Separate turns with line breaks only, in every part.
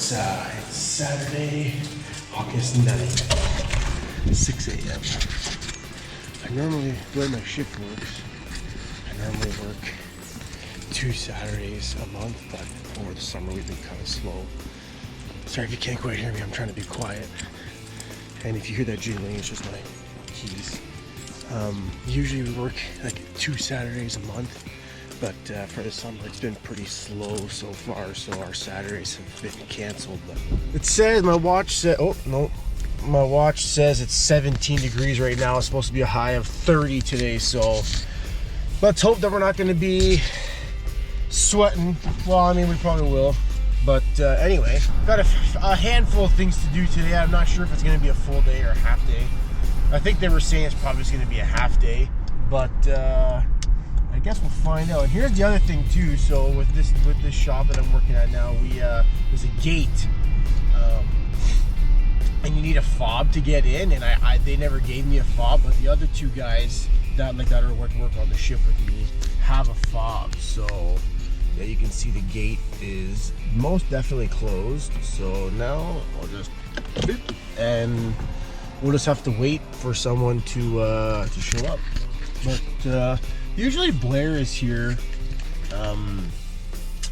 It's Saturday, August 9th, 6 a.m. I normally, the way my shift works, I normally work 2 Saturdays a month, but over the summer we've been kind of slow. Sorry if you can't quite hear me, I'm trying to be quiet. And if you hear that jingling, it's just my keys. Usually we work like 2 Saturdays a month, but for the summer it's been pretty slow so far, so our Saturdays have been canceled. But it says, my watch said, oh no, my watch says it's 17 degrees right now. It's supposed to be a high of 30 today, so let's hope that we're not going to be sweating. Well, I mean, we probably will, but anyway, got a handful of things to do today. I'm not sure if it's going to be a full day or a half day. I think they were saying it's probably just going to be a half day, but I guess we'll find out. And here's the other thing too. So with this shop that I'm working at now, there's a gate, and you need a fob to get in. And they never gave me a fob, but the other 2 guys that are work on the shift with me have a fob. So yeah, you can see the gate is most definitely closed. So now I'll just and we'll just have to wait for someone to show up. But usually Blair is here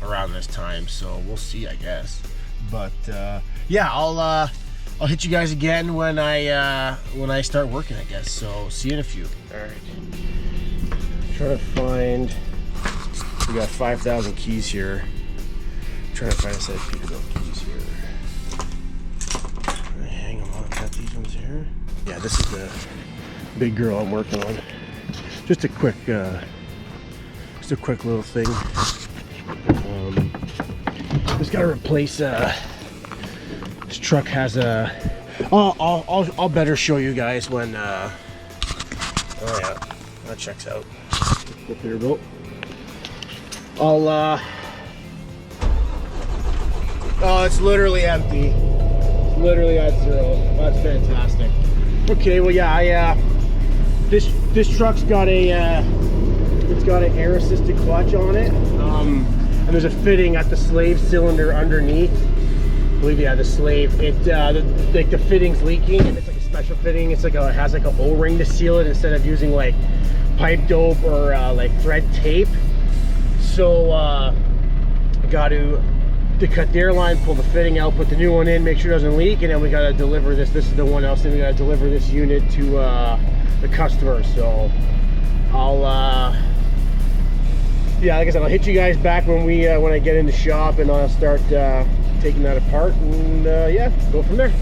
around this time, so we'll see, I guess. But yeah, I'll hit you guys again when I start working, I guess. So see you in a few. All right. Trying to find. We got 5,000 keys here. Trying to find a set of Peterbilt keys here. Hang them on. Got these ones here. Yeah, this is the big girl I'm working on. Just a quick little thing. Just gotta replace. This truck has a. I'll better show you guys when. Oh yeah, that checks out. The Peterbilt. Oh, it's literally empty. It's literally at 0. That's fantastic. Okay, well yeah, this truck's got it's got an air assisted clutch on it, and there's a fitting at the slave cylinder underneath. I believe, yeah, the slave. Like the fitting's leaking, and it's like a special fitting. It has like an O-ring to seal it instead of using like pipe dope or like thread tape. So got to cut the airline, pull the fitting out, put the new one in, make sure it doesn't leak, and then we got to deliver this. This is the one else, and we got to deliver this unit to the customer. So I'll yeah, like I said, I'll hit you guys back when I get in the shop, and I'll start taking that apart, and yeah, go from there.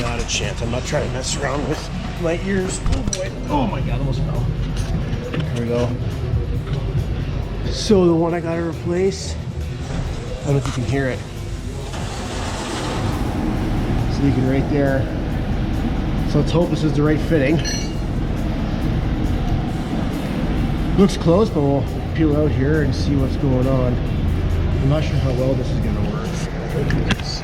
Not a chance. I'm not trying to mess around with my ears. Oh boy. Oh my god, almost fell. Here we go. So the one I gotta replace, I don't know if you can hear it. So you can right there. So let's hope this is the right fitting. Looks close, but we'll peel out here and see what's going on. I'm not sure how well this is gonna work. I hope you can see.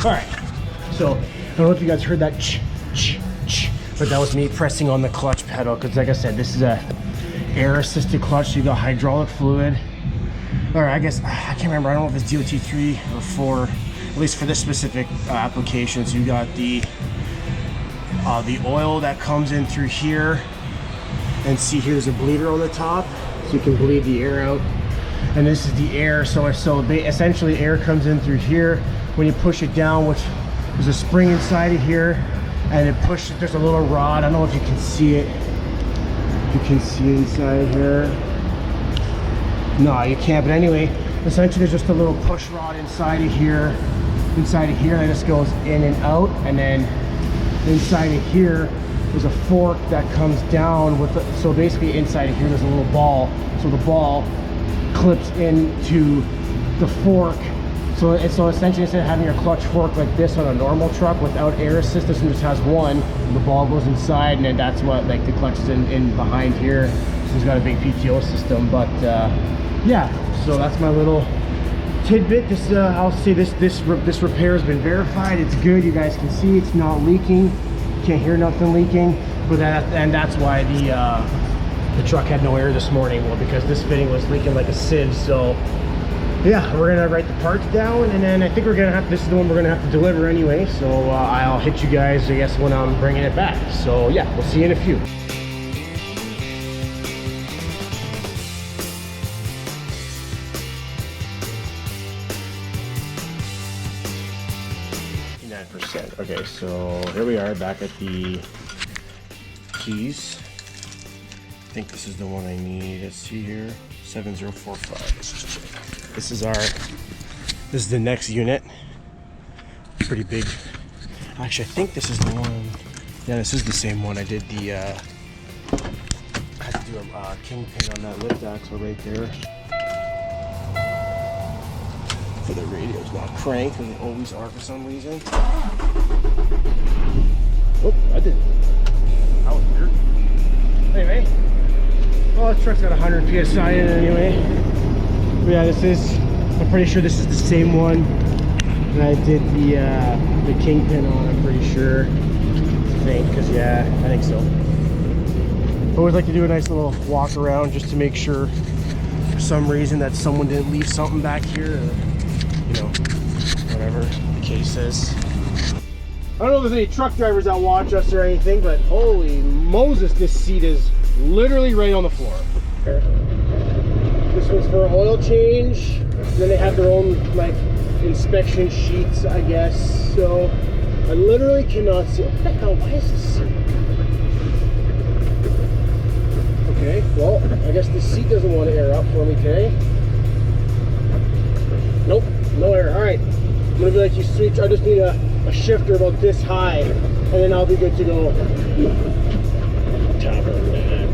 All right, so I don't know if you guys heard that but that was me pressing on the clutch pedal, because like I said, this is a air assisted clutch, so you got hydraulic fluid. All right, I guess, I can't remember, I don't know if it's DOT3 or 4, at least for this specific application. So you got the oil that comes in through here, and see here's a bleeder on the top, so you can bleed the air out. And this is the air, so essentially air comes in through here. When you push it down, which there's a spring inside of here, and it pushes, there's a little rod. I don't know if you can see it. You can see inside here. No, you can't. But anyway, essentially there's just a little push rod inside of here. Inside of here, that just goes in and out, and then inside of here there's a fork that comes down with the, so basically inside of here there's a little ball. So the ball clips into the fork. So essentially, instead of having your clutch fork like this on a normal truck without air assist, this one just has one. The ball goes inside, and then that's what, like, the clutch is in behind here. So it's got a big PTO system. But yeah, so that's my little tidbit. This I'll say this repair has been verified. It's good. You guys can see it's not leaking. Can't hear nothing leaking. But that's why the truck had no air this morning. Well, because this fitting was leaking like a sieve. So yeah, we're gonna write the parts down, and then I think we're gonna have, this is the one we're gonna have to deliver anyway. So I'll hit you guys, I guess, when I'm bringing it back. So yeah, we'll see you in a few. 59%. Okay, so here we are back at the keys. I think this is the one I need. Let's see here, 7045. Let's just check. This is the next unit. Pretty big. Actually, I think this is the one. Yeah, this is the same one. I did the I had to do a kingpin on that lift axle right there. For the radio's not cranked, and they always are for some reason. Oh, I did. That was weird. Anyway, well, this truck's got 100 PSI in it anyway. But yeah, I'm pretty sure this is the same one that I did the kingpin on, I'm pretty sure. I think, because yeah, I think so. I always like to do a nice little walk around just to make sure for some reason that someone didn't leave something back here, or, you know, whatever the case is. I don't know if there's any truck drivers that watch us or anything, but holy Moses, this seat is literally right on the floor. This one's for an oil change. Then they have their own, like, inspection sheets, I guess. So I literally cannot see. What the hell? Why is this? Okay, well, I guess this seat doesn't want to air up for me today. Nope, no air. All right, I'm gonna be like, you sweet. I just need a shifter about this high, and then I'll be good to go. Top of that.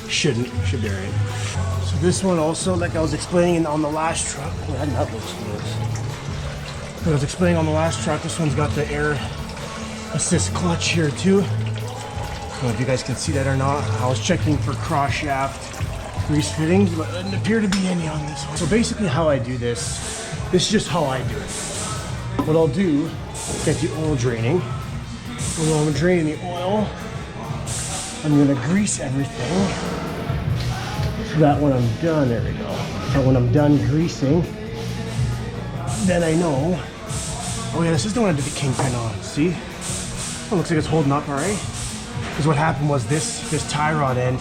Should be alright. So this one also, like I was explaining on the last truck, well, that looks good. I was explaining on the last truck, this one's got the air assist clutch here too. I don't know if you guys can see that or not. I was checking for cross shaft grease fittings, but there didn't appear to be any on this one. So basically how I do this is just how I do it. What I'll do, get the oil draining. When I'm draining the oil, I'm gonna grease everything. So that when I'm done, there we go. So when I'm done greasing, then I know, oh yeah, this is the one I did the kingpin on, see? Oh, looks like it's holding up all right. Because what happened was this tie rod end,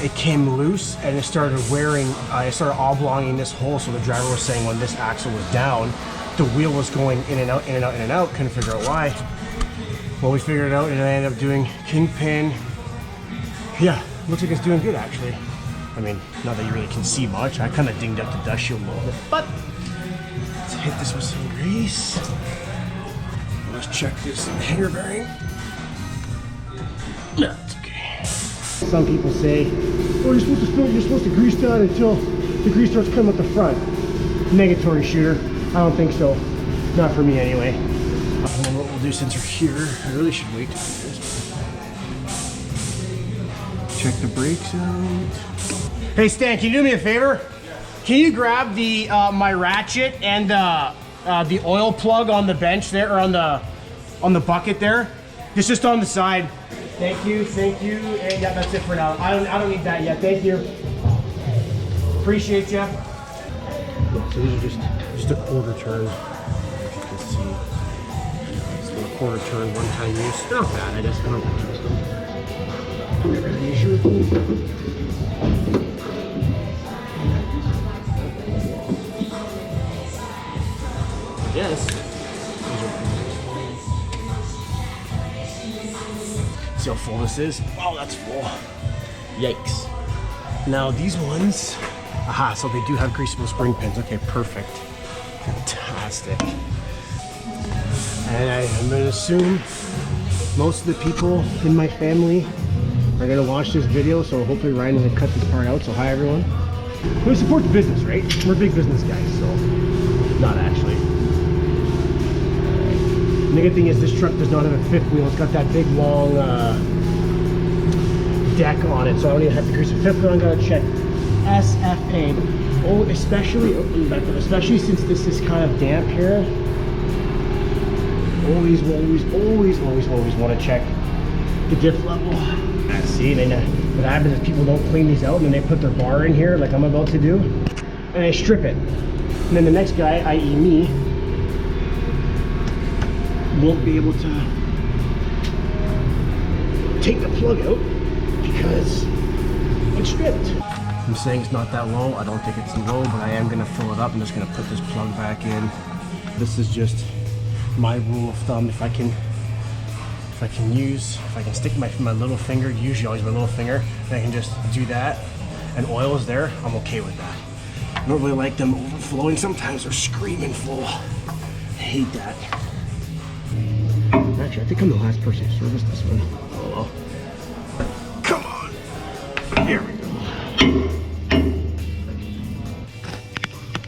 it came loose and it started wearing, it started oblonging this hole. So the driver was saying when this axle was down, the wheel was going in and out, in and out, in and out. Couldn't figure out why. Well, we figured it out and I ended up doing kingpin. Yeah, looks like it's doing good actually. I mean, not that you really can see much. I kind of dinged up the dust shield a little bit, but let's hit this with some grease. Let's check this hanger bearing. No, it's okay. Some people say, oh, you're supposed to grease down until the grease starts coming at the front. Negatory shooter. I don't think so. Not for me anyway. And then what we'll do, since we're here, I really should wait to do this. Check the brakes out. Hey Stan, can you do me a favor? Can you grab the my ratchet and the oil plug on the bench there, or on the bucket there? It's just on the side. Thank you, and yeah, that's it for now. I don't need that yet. Thank you. Appreciate you. So these are just a quarter turn. As you can see, it's a quarter turn, one-time use. They're not bad. I just don't use them. Never had an issue with them. Yes. See how full this is? Oh, that's full. Yikes. Now these ones, aha, so they do have greasable spring pins. Okay, perfect. Fantastic. And I'm gonna assume most of the people in my family are gonna watch this video, so hopefully Ryan doesn't cut this part out. So hi everyone. We support the business, right? We're big business guys, so not actually. The good thing is this truck does not have a fifth wheel. It's got that big long deck on it, so I don't even have to grease the fifth wheel. I'm gonna check SFA. Oh, especially since this is kind of damp here. Always want to check the diff level. See, then what happens is people don't clean these out, and then they put their bar in here like I'm about to do, and they strip it. And then the next guy, i.e. me, won't be able to take the plug out because it's stripped. I'm saying it's not that low. I don't think it's low, but I am going to fill it up. I'm just going to put this plug back in. This is just my rule of thumb. If I can stick my little finger, usually always my little finger, and I can just do that, and oil is there, I'm okay with that. I don't really like them overflowing. Sometimes they're screaming full. I hate that. Actually, I think I'm the last person to service this one. Oh, well. Come on. Here we go.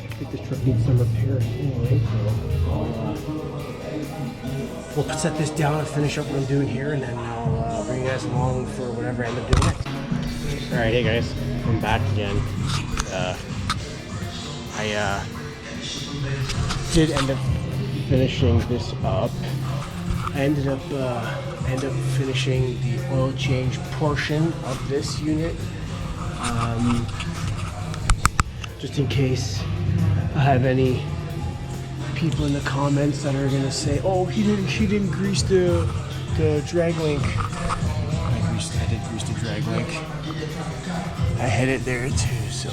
I think this truck needs some repair anyway, so we'll set this down and finish up what I'm doing here, and then I'll bring you guys along for whatever I end up doing next. Alright, hey guys, I'm back again. I did end up finishing this up. I ended up finishing the oil change portion of this unit. Just in case I have any people in the comments that are gonna say, "Oh, she didn't grease the drag link." I did grease the drag link. I had it there too, so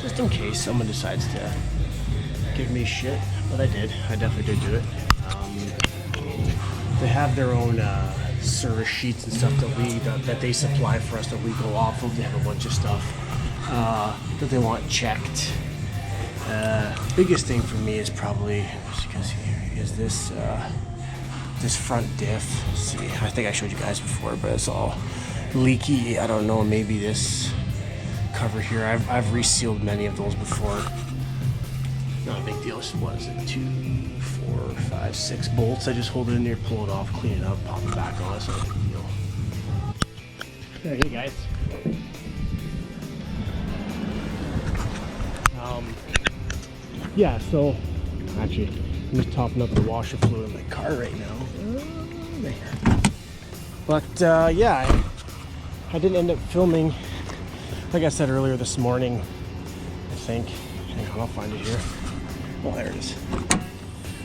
just in case someone decides to give me shit, but I did. I definitely did do it. They have their own service sheets and stuff that they supply for us that we go off of. They have a bunch of stuff that they want checked. Biggest thing for me is probably, as you can see here, is this this front diff. See, I think I showed you guys before, but it's all leaky. I don't know, maybe this cover here. I've resealed many of those before. Not a big deal. What is it? 2, 4, 5, 6 bolts. I just hold it in there, pull it off, clean it up, pop it back on. It's not a big deal. Hey guys. Yeah, so actually I'm just topping up the washer fluid in my car right now. There. But yeah, I didn't end up filming, like I said earlier this morning, I think. Hang on, I'll find it here. Oh, there it is.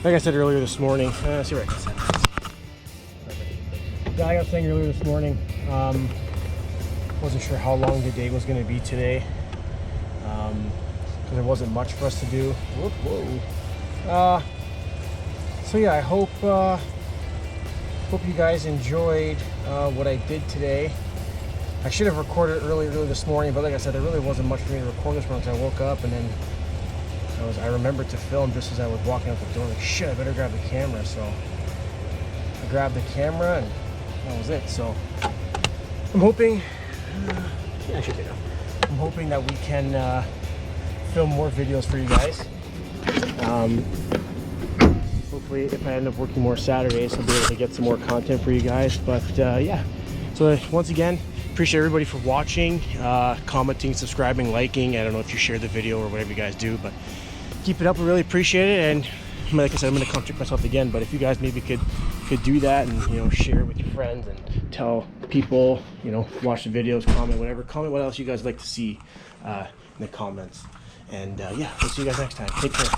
Like I said earlier this morning, see where I can set it. Yeah, like I was saying earlier this morning, wasn't sure how long the day was going to be today. There wasn't much for us to do. Whoa. So yeah, I hope you guys enjoyed what I did today. I should have recorded earlier this morning, but like I said, there really wasn't much for me to record this morning until I woke up, and then I remembered to film just as I was walking out the door. Like, shit, I better grab the camera. So I grabbed the camera, and that was it. So I'm hoping, yeah, I should do that. I'm hoping that we can film more videos for you guys. Hopefully, if I end up working more Saturdays, I'll be able to get some more content for you guys. But yeah, so once again, appreciate everybody for watching, commenting, subscribing, liking. I don't know if you share the video or whatever you guys do, but keep it up. We really appreciate it. And like I said, I'm going to contradict myself again, but if you guys maybe could do that and share with your friends and tell people, watch the videos, comment what else you guys like to see in the comments. And yeah, we'll see you guys next time. Take care.